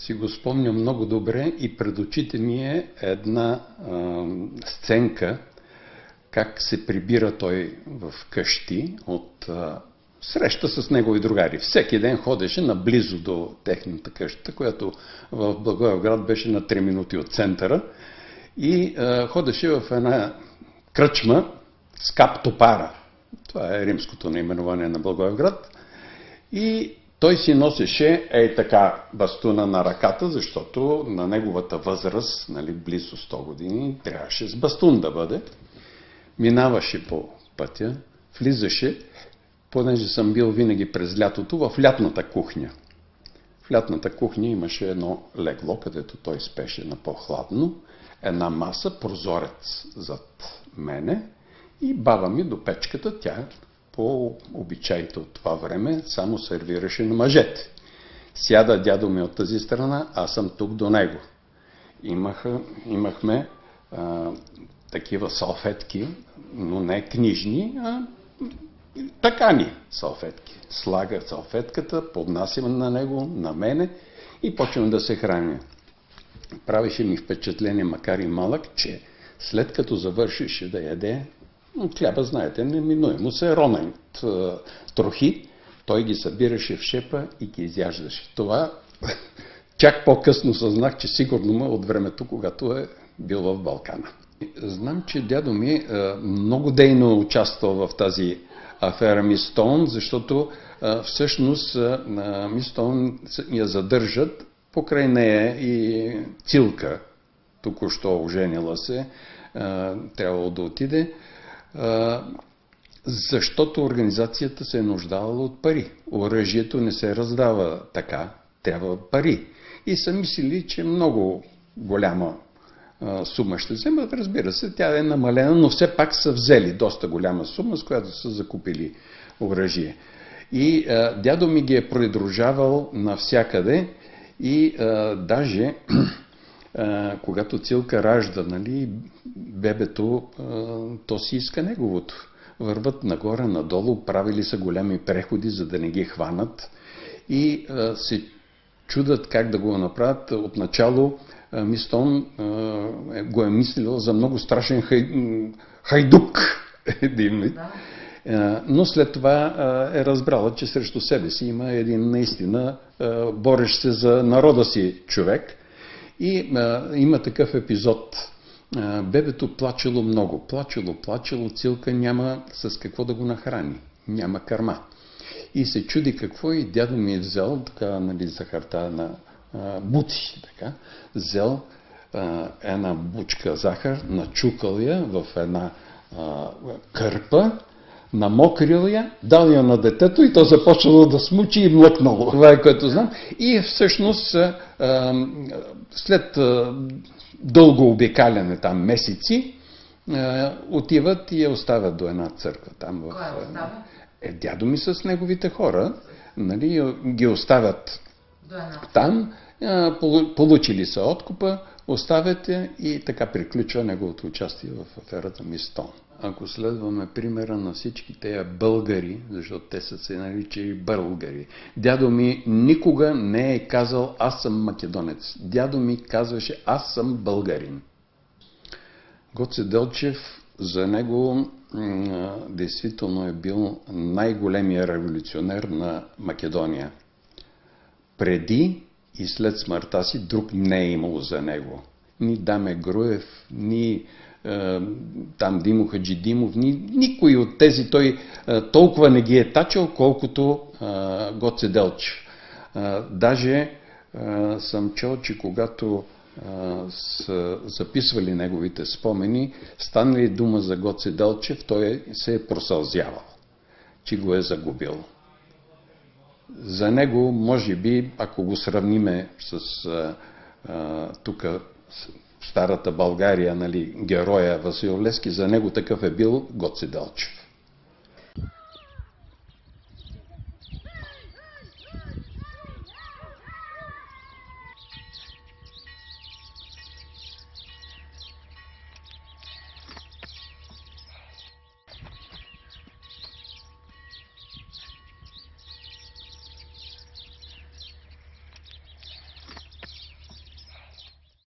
си го спомням много добре и пред очите ми е една сценка, как се прибира той в къщи от среща с негови другари. Всеки ден ходеше наблизо до техната къща, която в Благоевград беше на 3 минути от центъра, и ходеше в една кръчма с кап топара. Това е римското наименование на Благоевград. И той си носеше така бастуна на ръката, защото на неговата възраст, нали, близо 100 години, трябваше с бастун да бъде. Минаваше по пътя, влизаше, понеже съм бил винаги през лятото, в лятната кухня. В лятната кухня имаше едно легло, където той спеше на по-хладно, една маса, прозорец зад мене и баба ми до печката, тя по обичаите от това време само сервираше на мъжете. Сяда дядо ми от тази страна, аз съм тук до него. Имахме такива салфетки, но не книжни, а такани салфетки. Слага салфетката, поднасяме на него, на мене и почвам да се храня. Правеше ми впечатление, макар и малък, че след като завършише да яде, хляба, знаете, неминуемо се роня от трохи, той ги събираше в шепа и ги изяждаше. Това чак по-късно съзнах, че сигурно му от времето, когато е бил в Балкана. Знам, че дядо ми много дейно участвал в тази афера Мис Стоун, защото всъщност Мис Стоун я задържат, покрай нея и Цилка, току-що оженила се, трябвало да отиде, защото организацията се е нуждала от пари. Оръжието не се раздава така, трябва пари. И са мислили, че много голяма сума ще вземат. Разбира се, тя е намалена, но все пак са взели доста голяма сума, с която са закупили оръжие. И дядо ми ги е придружавал навсякъде и даже когато Цилка ражда, нали, бебето, то си иска неговото. Върват нагоре-надолу, правили са големи преходи, за да не ги хванат и се чудат как да го направят. Отначало Мис Стоун го е мислил за много страшен хайдук. Но след това е разбрала, че срещу себе си има един наистина борещ се за народа си човек. И има такъв епизод. Бебето плачело много. Плачело, Цилка няма с какво да го нахрани. Няма кърма. И се чуди какво и дядо ми е взел, така, нали, захарта на буци, така, взел една бучка захар, начукал я в една кърпа, намокрил я, дал я на детето и то започнало да смучи и млъкнало. Това е, което знам. И всъщност след дълго обикаляне там месеци, отиват и я оставят до една църква. Там Кой я оставя? Дядо ми с неговите хора, нали, ги оставят там, получили са откупа, оставят я и така приключва неговото участие в аферата Мис Стоун. Ако следваме примера на всички тези българи, защото те са се наричали българи, дядо ми никога не е казал аз съм македонец. Дядо ми казваше аз съм българин. Гоце Делчев, за него действително е бил най-големия революционер на Македония. Преди и след смъртта си друг не е имал за него. Ни Даме Груев, ни там Димо Хаджидимов, никой от тези той толкова не ги е тачал, колкото Гоце Делчев. Даже съм чел, че когато са записвали неговите спомени, станали дума за Гоце Делчев, той се е просълзявал, че го е загубил. За него, може би, ако го сравниме с тук старата България, нали, героя Васил Левски, за него такъв е бил Гоце Делчев.